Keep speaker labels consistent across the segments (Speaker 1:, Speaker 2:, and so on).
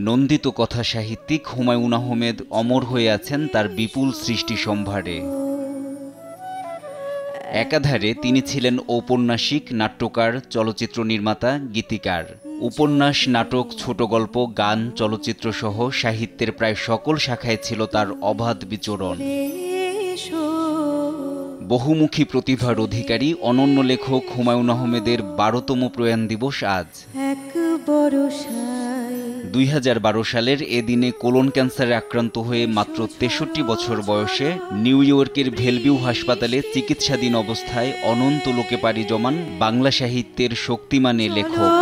Speaker 1: নন্দিত কথা সাহিত্যিক হুমায়ূন আহমেদ অমর হয়ে আছেন তার বিপুল সৃষ্টি সম্ভারে। একাধারে তিনি ছিলেন ঔপন্যাসিক, নাট্যকার, চলচ্চিত্র নির্মাতা, গীতিকার। উপন্যাস, নাটক, ছোট গল্প, গান, চলচ্চিত্র সহ সাহিত্যের প্রায় সকল শাখায় ছিল তার অবাধ বিচরণ। বহুমুখী প্রতিভার অধিকারী অনন্য লেখক হুমায়ূন আহমেদের 12তম প্রয়াণ দিবস আজ। 2012 সালের এ দিনে কোলন ক্যান্সারে আক্রান্ত হয়ে মাত্র 63 বছর বয়সে নিউ ইয়র্কের ভেলভিউ হাসপাতালে চিকিৎসাধীন অবস্থায় অনন্ত লোকে পাড়ি জমান বাংলা সাহিত্যের শক্তিমান এ লেখক।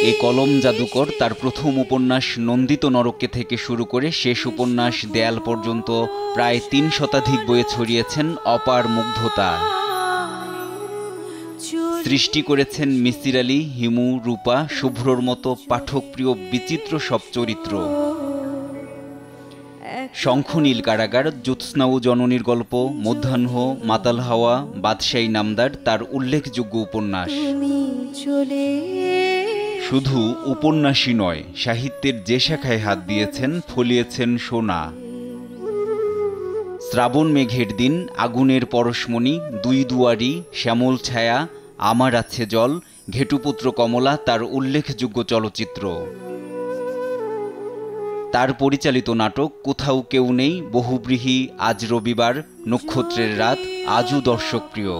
Speaker 1: এ কলম জাদুকর তার প্রথম উপন্যাস নন্দিত নরকে থেকে শুরু করে শেষ উপন্যাস দেয়াল পর্যন্ত প্রায় 3 শতাধিক বইয়ে ছড়িয়েছেন অপার মুগ্ধতা। সৃষ্টি করেছেন মিসির আলী, হিমু, রূপা, শুভ্রর মতো পাঠকপ্রিয় বিচিত্র সব চরিত্র। শঙ্খনীল কারাগার, জ্যোৎস্না ও জননীর গল্প, মধ্যাহ্ন, মাতাল হাওয়া, বাদশাহী নামদার তার উল্লেখযোগ্য উপন্যাস। শুধু উপন্যাসই নয়, সাহিত্যের যে শাখায় হাত দিয়েছেন ফলিয়েছেন সোনা। শ্রাবণ মেঘের দিন, আগুনের পরশমণি, দুই দুয়ারি, শ্যামল ছায়া, আমার আছে জল, ঘেটুপুত্র কমলা তার উল্লেখযোগ্য চলচ্চিত্র। তার পরিচালিত নাটক কোথাও কেউ নেই, বহুব্রীহি, আজ রবিবার, নক্ষত্রের রাত আজও দর্শকপ্রিয়।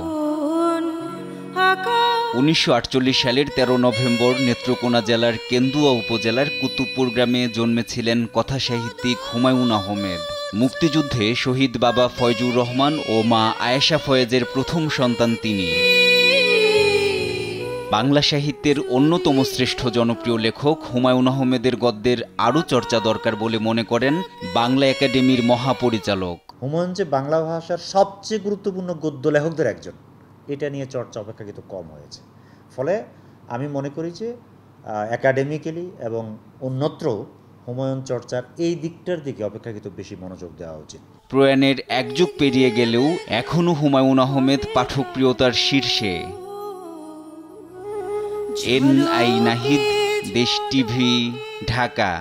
Speaker 1: 1948 সালের 13 নভেম্বর নেত্রকোনা জেলার কেন্দুয়া উপজেলার কুতুবপুর গ্রামে জন্মেছিলেন কথাসাহিত্যিক হুমায়ূন আহমেদ। মুক্তিযুদ্ধে শহীদ বাবা ফয়জুর রহমান ও মা আয়েশা ফয়েজের প্রথম সন্তান তিনি। বাংলা সাহিত্যের অন্যতম শ্রেষ্ঠ জনপ্রিয় লেখক হুমায়ূন আহমেদের গদ্যের আরও চর্চা দরকার বলে মনে করেন বাংলা একাডেমির মহাপরিচালক।
Speaker 2: হুমায়ূন যে বাংলা ভাষার সবচেয়ে গুরুত্বপূর্ণ গদ্য লেখকদের একজন, এটা নিয়ে চর্চা অপেক্ষাকৃত কম হয়েছে। ফলে আমি মনে করি যে একাডেমিক্যালি এবং অন্যত্র হুমায়ূন চর্চার এই দিকটার দিকে অপেক্ষাকৃত বেশি মনোযোগ দেওয়া উচিত।
Speaker 1: প্রয়াণের এক যুগ পেরিয়ে গেলেও এখনও হুমায়ূন আহমেদ পাঠকপ্রিয়তার শীর্ষে। NI নাহিদ, দেশ টিভি, ঢাকা।